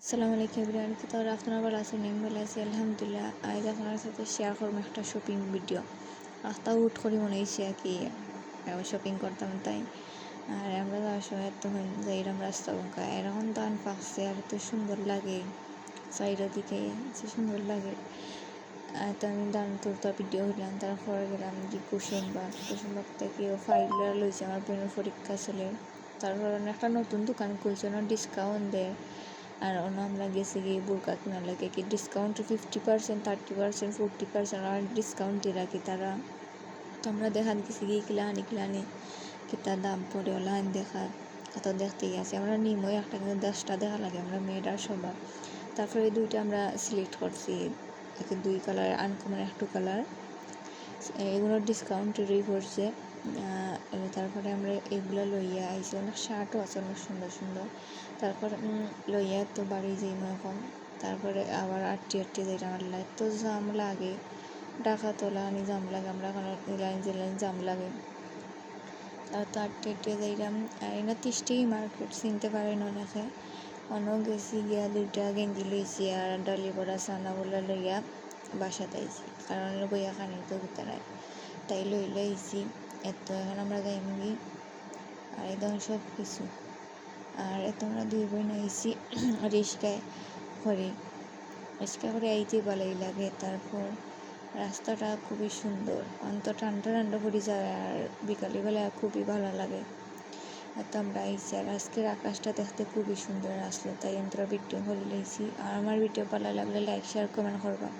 আসসালামু আলাইকুম এভরিওয়ান, কি তাহলে আপনারা ভালো আছেন? আমি ভালো আছি আলহামদুলিল্লাহ। আজ আপনার সাথে শেয়ার করবো একটা শপিং ভিডিও। রাস্তা উঠ করি মনে হয়েছে আর কি শপিং করতাম তাই। আর আমরা যাওয়ার সময় তখন যাইলাম রাস্তা বঙ্কা এরকম দান পাকছে আর এত সুন্দর লাগে, সাইডের দিকে যে সুন্দর লাগে। তো আমি দান তুলতে ভিডিও হইলাম, তারপরে গেলাম যে কুসুমবাগ থেকে ফাইলরা লইছে আমার বোনের পরীক্ষা চলে। তারপর একটা নতুন দোকান খুলছে না, ডিসকাউন্ট দেয়। আর অন্য আমরা গেছি গিয়ে বোরকা কেনার লাগে কি ডিসকাউন্ট 50%, 30%, 40% আর ডিসকাউন্ট দিয়ে রাখি তারা। তো আমরা দেখান গেছি গিয়ে কিলানি কিতা দাম পড়ে ওলান দেখার কত দেখতেই আছে। আমরা নিমই একটা কিন্তু 10টা দেখা লাগে আমরা মেয়েটার স্বভাব। তারপরে এই দুইটা আমরা সিলেক্ট করছি, দুই কালার আনকমন একটু কালার, এগুলোর ডিসকাউন্টেরই করছে। তারপরে আমরা এগুলো লইয়া আইছি, অনেক শার্টও আছে অনেক সুন্দর সুন্দর। তারপর লইয়া তো বাড়ি যাই এখন। তারপরে আবার আটটি যাই আমার লাগে তো জাম লাগে, টাকা তোলা আনি জাম লাগে, আমরা এখন লাইন জাম লাগে। তারপর তো আটটি যাইলাম না তিষ্টি মার্কেট চিনতে পারেন অনেকে। অন্য গেছি গিয়া দুইটা গেঞ্জি লইছি আর ডালি বড়া চানাগুলো লইয়া বাসাতে আইছি, কারণ বইয়া খানি তো ভিতরে তাই লইলে আইছি। এত এখন আমরা যাইমগি আর একদম সব কিছু। আর এত আমরা দুই বোন আইছি রিক্সা করে আইতে ভালোই লাগে। তারপর রাস্তাটা খুবই সুন্দর, অন্ত ঠান্ডা পড়ে যায় আর বিকালবেলা খুবই ভালো লাগে। এত আমরা আইছি আর আজকের আকাশটা দেখতে খুবই সুন্দর আসলো, তাই আমরা ভিডিও করে লাইছি। আর আমার ভিডিও ভালো লাগলে লাইক শেয়ার কমেন্ট করবা।